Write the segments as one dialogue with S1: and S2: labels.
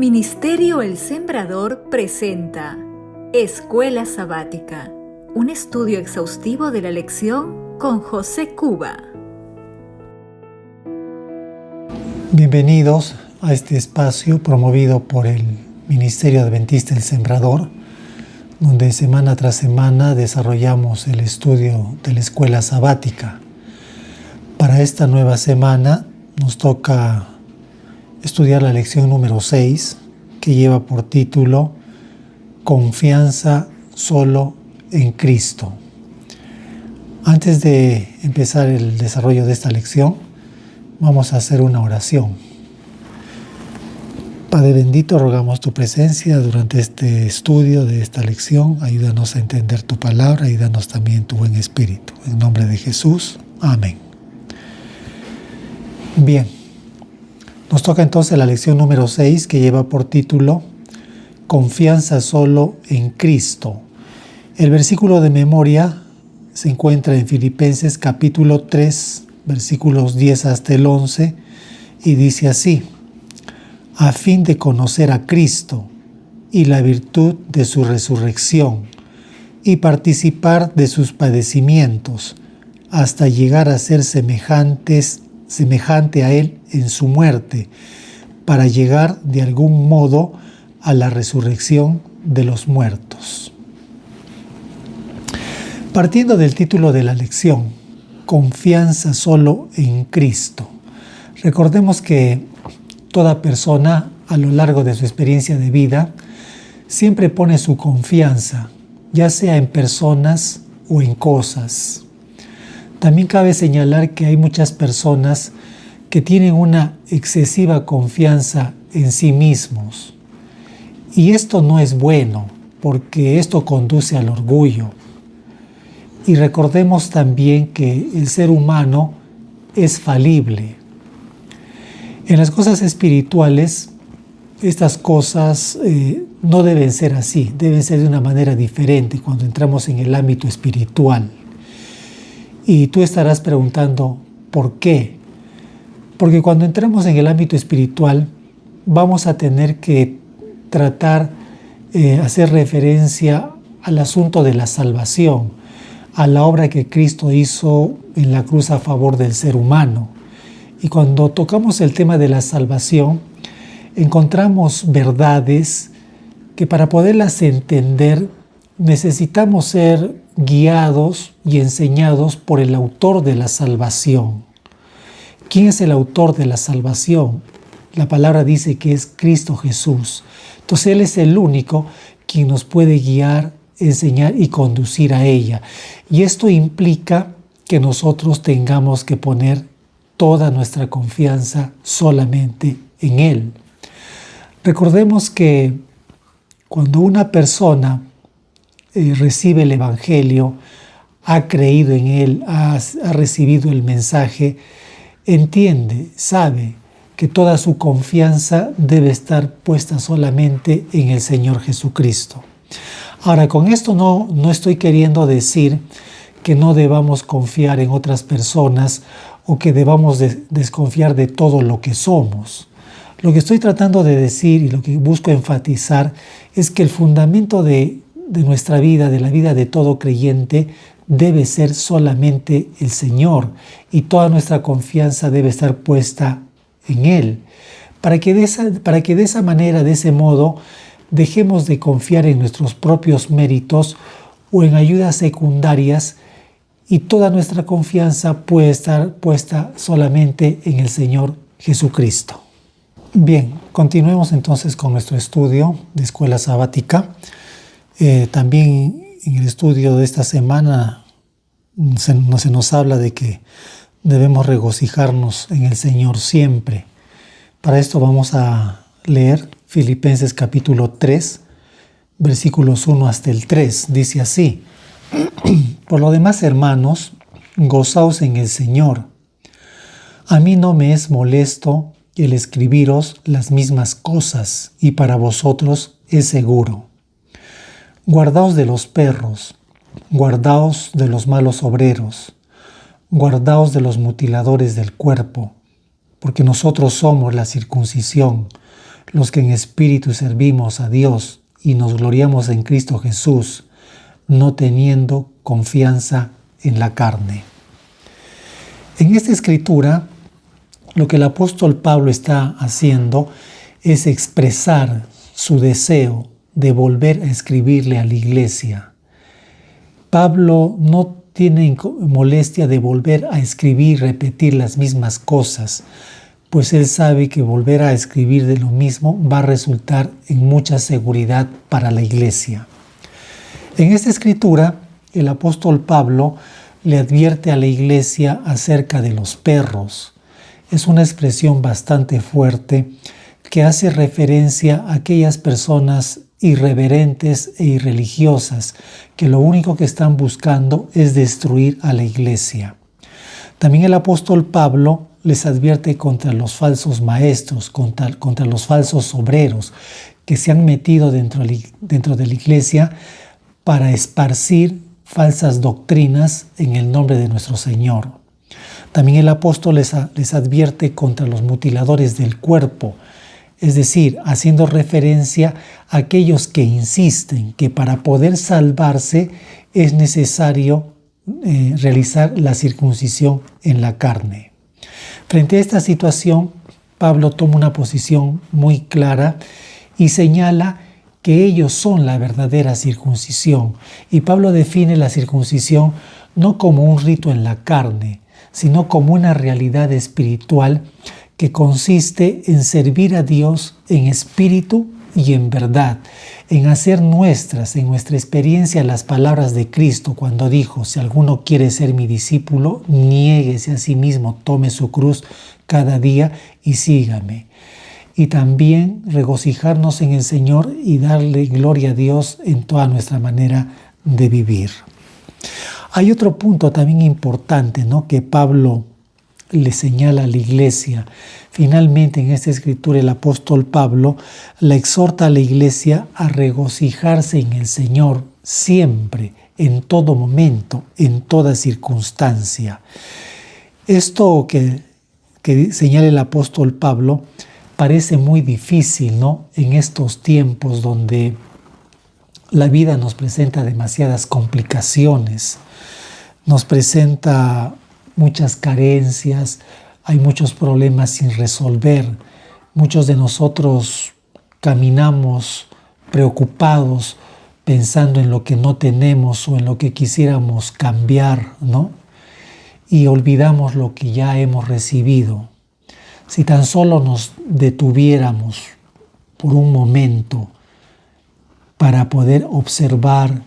S1: Ministerio El Sembrador presenta Escuela Sabática, un estudio exhaustivo de la lección con José Cuba.
S2: Bienvenidos a este espacio promovido por el Ministerio Adventista El Sembrador, donde semana tras semana desarrollamos el estudio de la Escuela Sabática. Para esta nueva semana nos toca estudiar la lección número 6, que lleva por título Confianza solo en Cristo. Antes de empezar el desarrollo de esta lección, vamos a hacer una oración. Padre bendito, rogamos tu presencia durante este estudio de esta lección. Ayúdanos a entender tu palabra y danos también tu buen espíritu. En nombre de Jesús, amén. Bien, nos toca entonces la lección número 6, que lleva por título Confianza solo en Cristo. El versículo de memoria se encuentra en Filipenses capítulo 3, versículos 10 hasta el 11, y dice así: a fin de conocer a Cristo y la virtud de su resurrección, y participar de sus padecimientos, hasta llegar a ser semejante a Él en su muerte, para llegar de algún modo a la resurrección de los muertos. Partiendo del título de la lección, Confianza solo en Cristo, recordemos que toda persona a lo largo de su experiencia de vida siempre pone su confianza, ya sea en personas o en cosas. También cabe señalar que hay muchas personas que tienen una excesiva confianza en sí mismos. Y esto no es bueno, porque esto conduce al orgullo. Y recordemos también que el ser humano es falible. En las cosas espirituales, estas cosas no deben ser así, deben ser de una manera diferente cuando entramos en el ámbito espiritual. Y tú estarás preguntando, ¿por qué? Porque cuando entramos en el ámbito espiritual, vamos a tener que tratar, hacer referencia al asunto de la salvación, a la obra que Cristo hizo en la cruz a favor del ser humano. Y cuando tocamos el tema de la salvación, encontramos verdades que para poderlas entender necesitamos ser guiados y enseñados por el autor de la salvación. ¿Quién es el autor de la salvación? La palabra dice que es Cristo Jesús. Entonces Él es el único quien nos puede guiar, enseñar y conducir a ella. Y esto implica que nosotros tengamos que poner toda nuestra confianza solamente en Él. Recordemos que cuando una persona recibe el Evangelio, ha creído en Él, ha recibido el mensaje, entiende, sabe que toda su confianza debe estar puesta solamente en el Señor Jesucristo. Ahora, con esto no estoy queriendo decir que no debamos confiar en otras personas o que debamos desconfiar de todo lo que somos. Lo que estoy tratando de decir y lo que busco enfatizar es que el fundamento de nuestra vida, de la vida de todo creyente, debe ser solamente el Señor, y toda nuestra confianza debe estar puesta en Él, para que de esa manera, de ese modo, dejemos de confiar en nuestros propios méritos o en ayudas secundarias, y toda nuestra confianza puede estar puesta solamente en el Señor Jesucristo. Bien, continuemos entonces con nuestro estudio de Escuela Sabática. También en el estudio de esta semana se nos habla de que debemos regocijarnos en el Señor siempre. Para esto vamos a leer Filipenses capítulo 3, versículos 1 hasta el 3. Dice así: por lo demás, hermanos, gozaos en el Señor. A mí no me es molesto el escribiros las mismas cosas, y para vosotros es seguro. Guardaos de los perros, guardaos de los malos obreros, guardaos de los mutiladores del cuerpo, porque nosotros somos la circuncisión, los que en espíritu servimos a Dios y nos gloriamos en Cristo Jesús, no teniendo confianza en la carne. En esta escritura, lo que el apóstol Pablo está haciendo es expresar su deseo de volver a escribirle a la iglesia. Pablo no tiene molestia de volver a escribir y repetir las mismas cosas, pues él sabe que volver a escribir de lo mismo va a resultar en mucha seguridad para la iglesia. En esta escritura, el apóstol Pablo le advierte a la iglesia acerca de los perros. Es una expresión bastante fuerte que hace referencia a aquellas personas irreverentes e irreligiosas que lo único que están buscando es destruir a la iglesia. También el apóstol Pablo les advierte contra los falsos maestros, contra los falsos obreros que se han metido dentro de la iglesia para esparcir falsas doctrinas en el nombre de nuestro Señor. También el apóstol les advierte contra los mutiladores del cuerpo, es decir, haciendo referencia a aquellos que insisten que para poder salvarse es necesario realizar la circuncisión en la carne. Frente a esta situación, Pablo toma una posición muy clara y señala que ellos son la verdadera circuncisión. Y Pablo define la circuncisión no como un rito en la carne, sino como una realidad espiritual que consiste en servir a Dios en espíritu y en verdad, en hacer nuestras, en nuestra experiencia, las palabras de Cristo cuando dijo: si alguno quiere ser mi discípulo, niéguese a sí mismo, tome su cruz cada día y sígame. Y también regocijarnos en el Señor y darle gloria a Dios en toda nuestra manera de vivir. Hay otro punto también importante, ¿no?, que Pablo le señala a la iglesia. Finalmente, en esta escritura, el apóstol Pablo la exhorta a la iglesia a regocijarse en el Señor siempre, en todo momento, en toda circunstancia. Esto que señala el apóstol Pablo parece muy difícil, ¿no?, en estos tiempos donde la vida nos presenta demasiadas complicaciones, nos presenta muchas carencias, hay muchos problemas sin resolver. Muchos de nosotros caminamos preocupados, pensando en lo que no tenemos o en lo que quisiéramos cambiar, ¿no? Y olvidamos lo que ya hemos recibido. Si tan solo nos detuviéramos por un momento para poder observar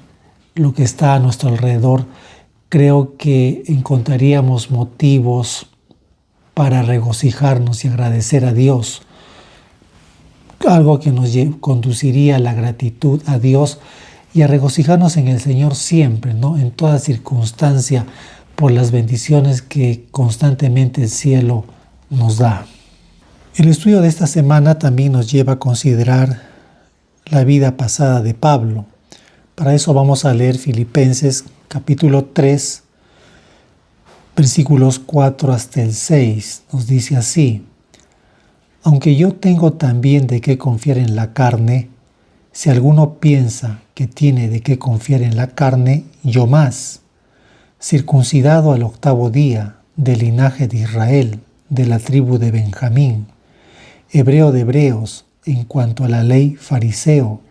S2: lo que está a nuestro alrededor, creo que encontraríamos motivos para regocijarnos y agradecer a Dios. Algo que nos conduciría a la gratitud a Dios y a regocijarnos en el Señor siempre, ¿no?, en toda circunstancia, por las bendiciones que constantemente el cielo nos da. El estudio de esta semana también nos lleva a considerar la vida pasada de Pablo. Para eso vamos a leer Filipenses capítulo 3, versículos 4 hasta el 6. Nos dice así: aunque yo tengo también de qué confiar en la carne, si alguno piensa que tiene de qué confiar en la carne, yo más, circuncidado al 8º día, del linaje de Israel, de la tribu de Benjamín, hebreo de hebreos, en cuanto a la ley fariseo,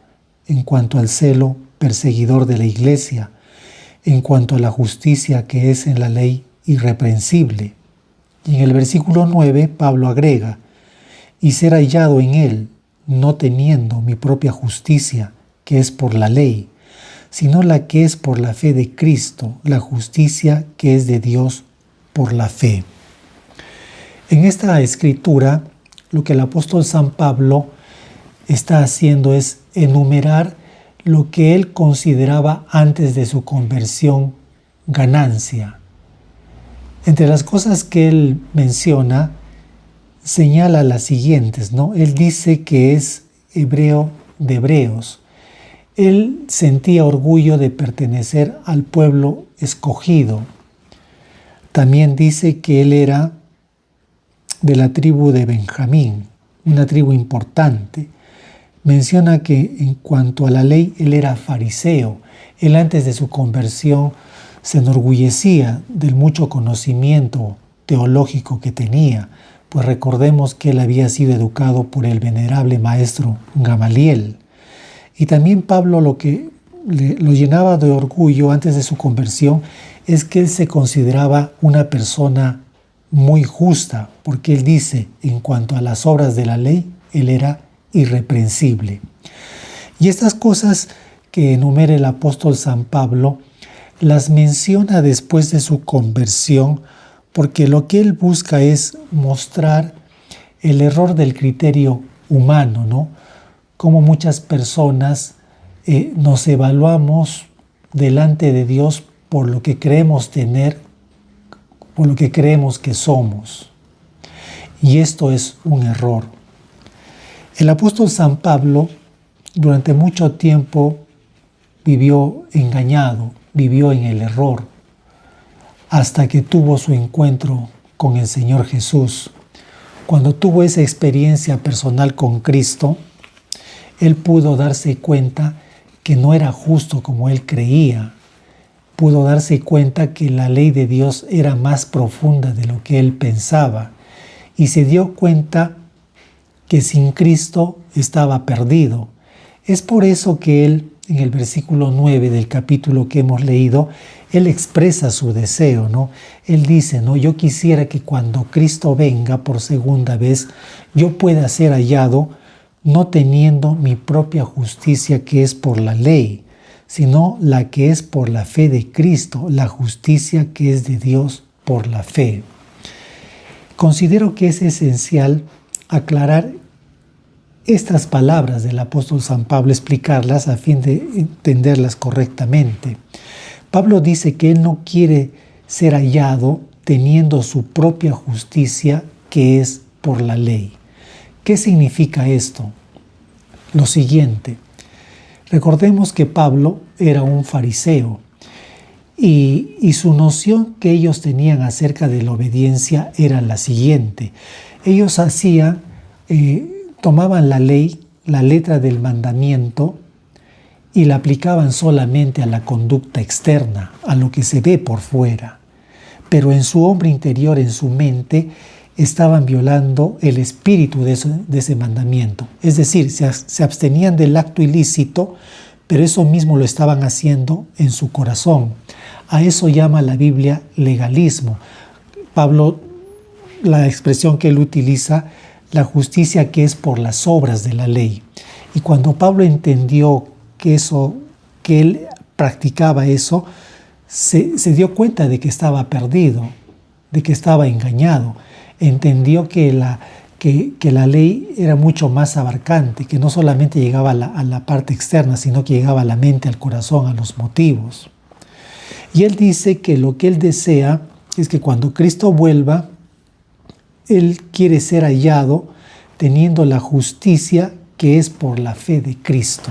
S2: en cuanto al celo perseguidor de la iglesia, en cuanto a la justicia que es en la ley irreprensible. Y en el versículo 9 Pablo agrega: y ser hallado en él, no teniendo mi propia justicia, que es por la ley, sino la que es por la fe de Cristo, la justicia que es de Dios por la fe. En esta escritura, lo que el apóstol San Pablo está haciendo es enumerar lo que él consideraba antes de su conversión ganancia. Entre las cosas que él menciona, señala las siguientes, ¿no? Él dice que es hebreo de hebreos. Él sentía orgullo de pertenecer al pueblo escogido. También dice que él era de la tribu de Benjamín. una tribu importante. Menciona que en cuanto a la ley, él era fariseo. Él antes de su conversión se enorgullecía del mucho conocimiento teológico que tenía, pues recordemos que él había sido educado por el venerable maestro Gamaliel. Y también Pablo lo que lo llenaba de orgullo antes de su conversión es que él se consideraba una persona muy justa, porque él dice, en cuanto a las obras de la ley, él era irreprensible. Y estas cosas que enumera el apóstol San Pablo, las menciona después de su conversión, porque lo que él busca es mostrar el error del criterio humano, ¿no? Como muchas personas nos evaluamos delante de Dios por lo que creemos tener, por lo que creemos que somos. Y esto es un error. El apóstol San Pablo durante mucho tiempo vivió engañado, vivió en el error, hasta que tuvo su encuentro con el Señor Jesús. Cuando tuvo esa experiencia personal con Cristo, él pudo darse cuenta que no era justo como él creía. Pudo darse cuenta que la ley de Dios era más profunda de lo que él pensaba. Y se dio cuenta que sin Cristo estaba perdido. Es por eso que él, en el versículo 9 del capítulo que hemos leído, él expresa su deseo, ¿no? Él dice, ¿no? Yo quisiera que cuando Cristo venga por segunda vez, yo pueda ser hallado no teniendo mi propia justicia que es por la ley, sino la que es por la fe de Cristo, la justicia que es de Dios por la fe. Considero que es esencial aclarar estas palabras del apóstol San Pablo, explicarlas a fin de entenderlas correctamente. Pablo dice que él no quiere ser hallado teniendo su propia justicia que es por la ley. ¿Qué significa esto? Lo siguiente. Recordemos que Pablo era un fariseo y su noción que ellos tenían acerca de la obediencia era la siguiente. Ellos tomaban la ley, la letra del mandamiento, y la aplicaban solamente a la conducta externa, a lo que se ve por fuera. Pero en su hombre interior, en su mente, estaban violando el espíritu de ese mandamiento. Es decir, se abstenían del acto ilícito, pero eso mismo lo estaban haciendo en su corazón. A eso llama la Biblia legalismo. Pablo, la expresión que él utiliza, la justicia que es por las obras de la ley. Y cuando Pablo entendió que él practicaba eso, se dio cuenta de que estaba perdido, de que estaba engañado. Entendió que la ley era mucho más abarcante, que no solamente llegaba a la parte externa, sino que llegaba a la mente, al corazón, a los motivos. Y él dice que lo que él desea es que cuando Cristo vuelva, él quiere ser hallado teniendo la justicia que es por la fe de Cristo.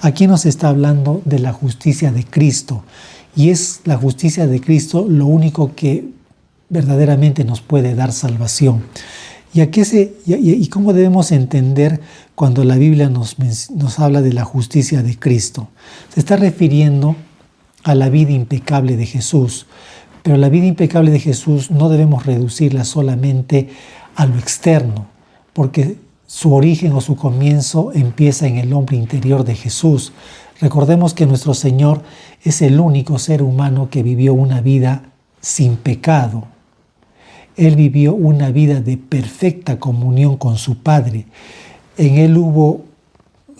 S2: Aquí nos está hablando de la justicia de Cristo, y es la justicia de Cristo lo único que verdaderamente nos puede dar salvación. ¿Y cómo debemos entender cuando la Biblia nos habla de la justicia de Cristo? Se está refiriendo a la vida impecable de Jesús, pero la vida impecable de Jesús no debemos reducirla solamente a lo externo, porque su origen o su comienzo empieza en el hombre interior de Jesús. Recordemos que nuestro Señor es el único ser humano que vivió una vida sin pecado. Él vivió una vida de perfecta comunión con su Padre. En Él hubo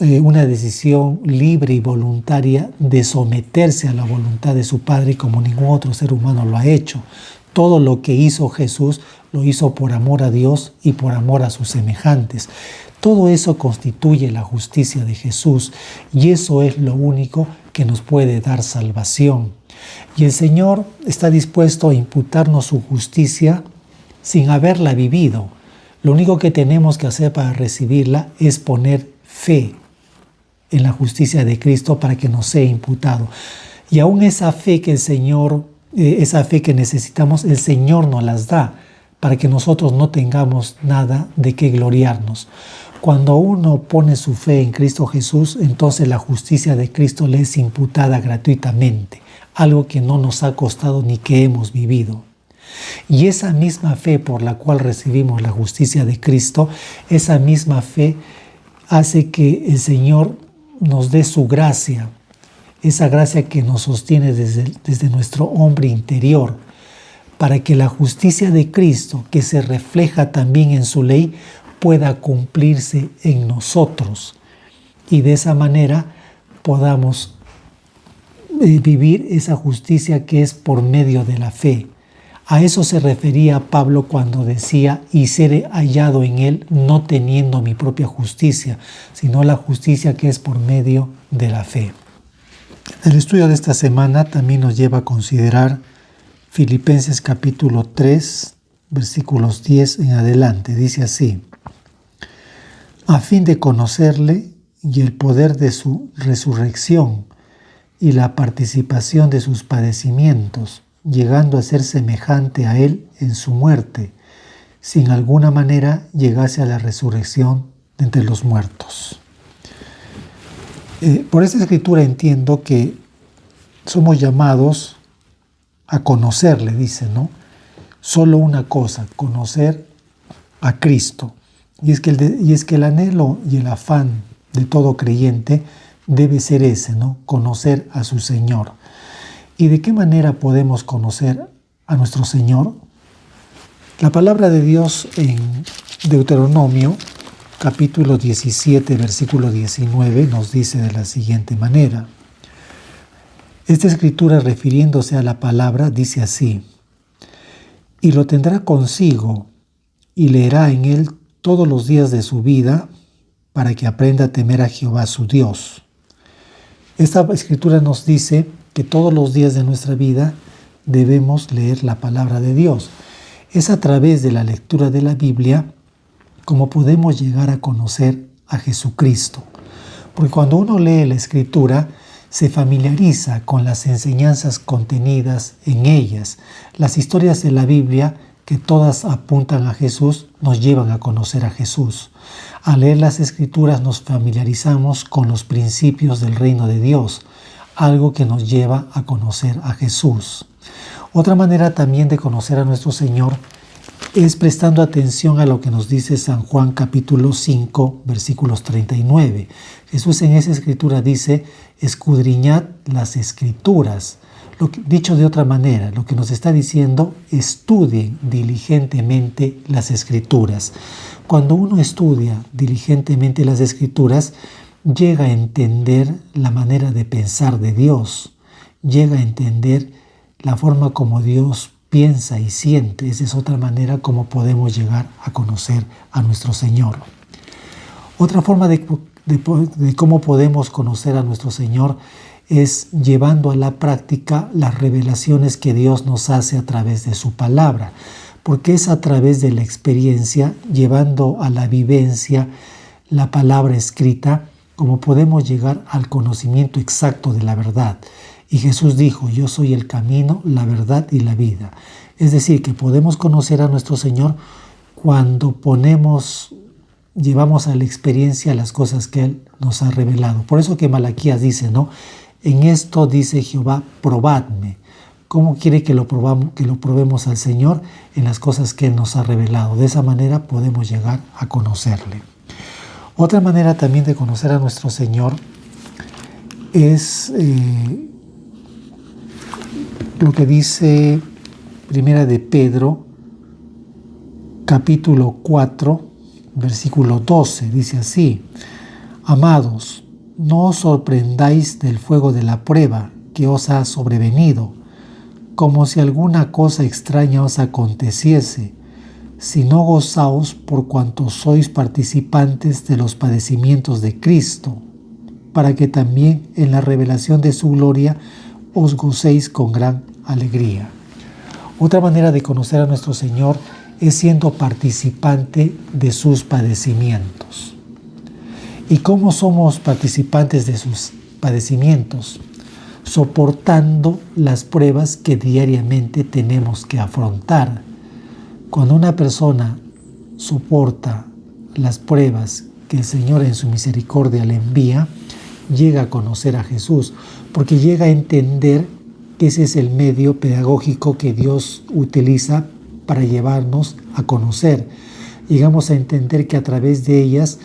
S2: una decisión libre y voluntaria de someterse a la voluntad de su Padre como ningún otro ser humano lo ha hecho. Todo lo que hizo Jesús lo hizo por amor a Dios y por amor a sus semejantes. Todo eso constituye la justicia de Jesús, y eso es lo único que nos puede dar salvación. Y el Señor está dispuesto a imputarnos su justicia sin haberla vivido. Lo único que tenemos que hacer para recibirla es poner fe en la justicia de Cristo para que nos sea imputado. Y aún esa fe que necesitamos, el Señor nos las da, para que nosotros no tengamos nada de qué gloriarnos. Cuando uno pone su fe en Cristo Jesús, entonces la justicia de Cristo le es imputada gratuitamente, algo que no nos ha costado ni que hemos vivido. Y esa misma fe por la cual recibimos la justicia de Cristo, esa misma fe hace que el Señor nos dé su gracia, esa gracia que nos sostiene desde nuestro hombre interior, para que la justicia de Cristo, que se refleja también en su ley, pueda cumplirse en nosotros y de esa manera podamos vivir esa justicia que es por medio de la fe. A eso se refería Pablo cuando decía: y seré hallado en él, no teniendo mi propia justicia, sino la justicia que es por medio de la fe. El estudio de esta semana también nos lleva a considerar Filipenses capítulo 3, versículos 10 en adelante. Dice así: a fin de conocerle y el poder de su resurrección y la participación de sus padecimientos, llegando a ser semejante a él en su muerte, si en alguna manera llegase a la resurrección de entre los muertos. Por esta escritura entiendo que somos llamados a conocerle, dice, ¿no? Solo una cosa, conocer a Cristo. Y es que el anhelo y el afán de todo creyente debe ser ese, ¿no? Conocer a su Señor. ¿Y de qué manera podemos conocer a nuestro Señor? La palabra de Dios en Deuteronomio, capítulo 17, versículo 19, nos dice de la siguiente manera. Esta escritura, refiriéndose a la palabra, dice así: y lo tendrá consigo y leerá en él todos los días de su vida, para que aprenda a temer a Jehová su Dios. Esta escritura nos dice que todos los días de nuestra vida debemos leer la palabra de Dios. Es a través de la lectura de la Biblia como podemos llegar a conocer a Jesucristo. Porque cuando uno lee la escritura, se familiariza con las enseñanzas contenidas en ellas. Las historias de la Biblia, que todas apuntan a Jesús, nos llevan a conocer a Jesús. Al leer las Escrituras nos familiarizamos con los principios del reino de Dios, algo que nos lleva a conocer a Jesús. Otra manera también de conocer a nuestro Señor es prestando atención a lo que nos dice San Juan capítulo 5, versículos 39. Jesús en esa escritura dice: escudriñad las Escrituras. Dicho de otra manera, lo que nos está diciendo: estudien diligentemente las Escrituras. Cuando uno estudia diligentemente las Escrituras, llega a entender la manera de pensar de Dios, llega a entender la forma como Dios piensa y siente. Esa es otra manera como podemos llegar a conocer a nuestro Señor. Otra forma de cómo podemos conocer a nuestro Señor es llevando a la práctica las revelaciones que Dios nos hace a través de su palabra, porque es a través de la experiencia, llevando a la vivencia la palabra escrita, como podemos llegar al conocimiento exacto de la verdad. Y Jesús dijo: yo soy el camino, la verdad y la vida. Es decir, que podemos conocer a nuestro Señor cuando llevamos a la experiencia las cosas que Él nos ha revelado. Por eso que Malaquías dice, ¿no? En esto dice Jehová: probadme. ¿Cómo quiere que lo probemos al Señor? En las cosas que Él nos ha revelado. De esa manera podemos llegar a conocerle. Otra manera también de conocer a nuestro Señor es lo que dice Primera de Pedro, capítulo 4, versículo 12. Dice así: amados, no os sorprendáis del fuego de la prueba que os ha sobrevenido, como si alguna cosa extraña os aconteciese, sino gozaos por cuanto sois participantes de los padecimientos de Cristo, para que también en la revelación de su gloria os gocéis con gran alegría. Otra manera de conocer a nuestro Señor es siendo participante de sus padecimientos. ¿Y cómo somos participantes de sus padecimientos? Soportando las pruebas que diariamente tenemos que afrontar. Cuando una persona soporta las pruebas que el Señor en su misericordia le envía, llega a conocer a Jesús, porque llega a entender que ese es el medio pedagógico que Dios utiliza para llevarnos a conocer. Llegamos a entender que a través de ellas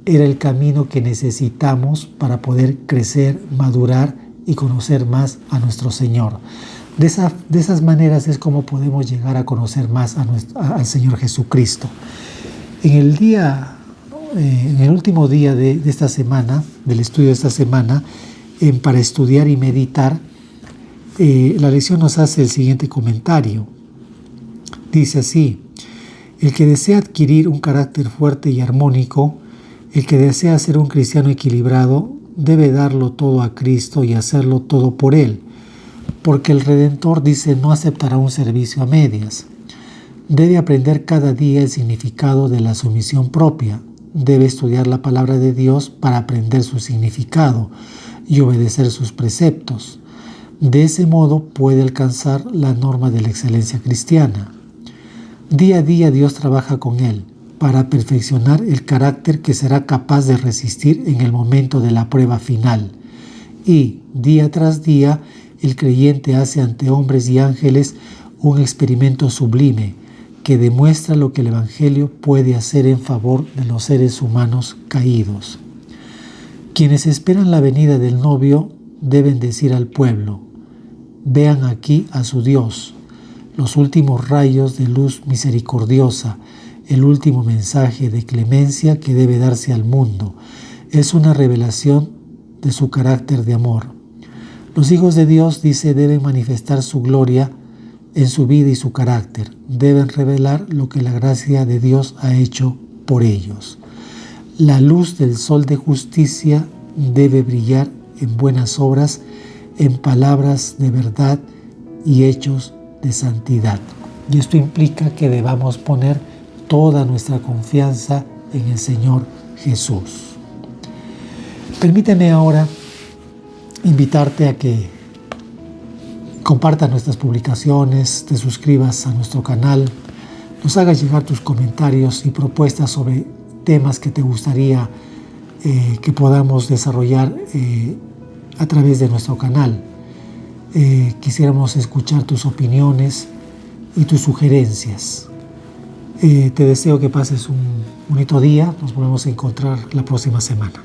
S2: era el camino que necesitamos para poder crecer, madurar y conocer más a nuestro Señor. De esas maneras es como podemos llegar a conocer más al Señor Jesucristo. En el último día de esta semana, del estudio de esta semana, para estudiar y meditar, la lección nos hace el siguiente comentario. Dice así: el que desea adquirir un carácter fuerte y armónico, el que desea ser un cristiano equilibrado, debe darlo todo a Cristo y hacerlo todo por Él, porque el Redentor dice no aceptará un servicio a medias. Debe aprender cada día el significado de la sumisión propia, debe estudiar la palabra de Dios para aprender su significado y obedecer sus preceptos. De ese modo puede alcanzar la norma de la excelencia cristiana. Día a día Dios trabaja con él para perfeccionar el carácter que será capaz de resistir en el momento de la prueba final. Y día tras día el creyente hace ante hombres y ángeles un experimento sublime que demuestra lo que el Evangelio puede hacer en favor de los seres humanos caídos. Quienes esperan la venida del novio deben decir al pueblo: vean aquí a su Dios, los últimos rayos de luz misericordiosa, el último mensaje de clemencia que debe darse al mundo. Es una revelación de su carácter de amor. Los hijos de Dios, dice, deben manifestar su gloria en su vida y su carácter. Deben revelar lo que la gracia de Dios ha hecho por ellos. La luz del sol de justicia debe brillar en buenas obras, en palabras de verdad y hechos de santidad. Y esto implica que debamos poner toda nuestra confianza en el Señor Jesús. Permíteme ahora invitarte a que compartas nuestras publicaciones, te suscribas a nuestro canal, nos hagas llegar tus comentarios y propuestas sobre temas que te gustaría que podamos desarrollar a través de nuestro canal. Quisiéramos escuchar tus opiniones y tus sugerencias. Te deseo que pases un bonito día. Nos volvemos a encontrar la próxima semana.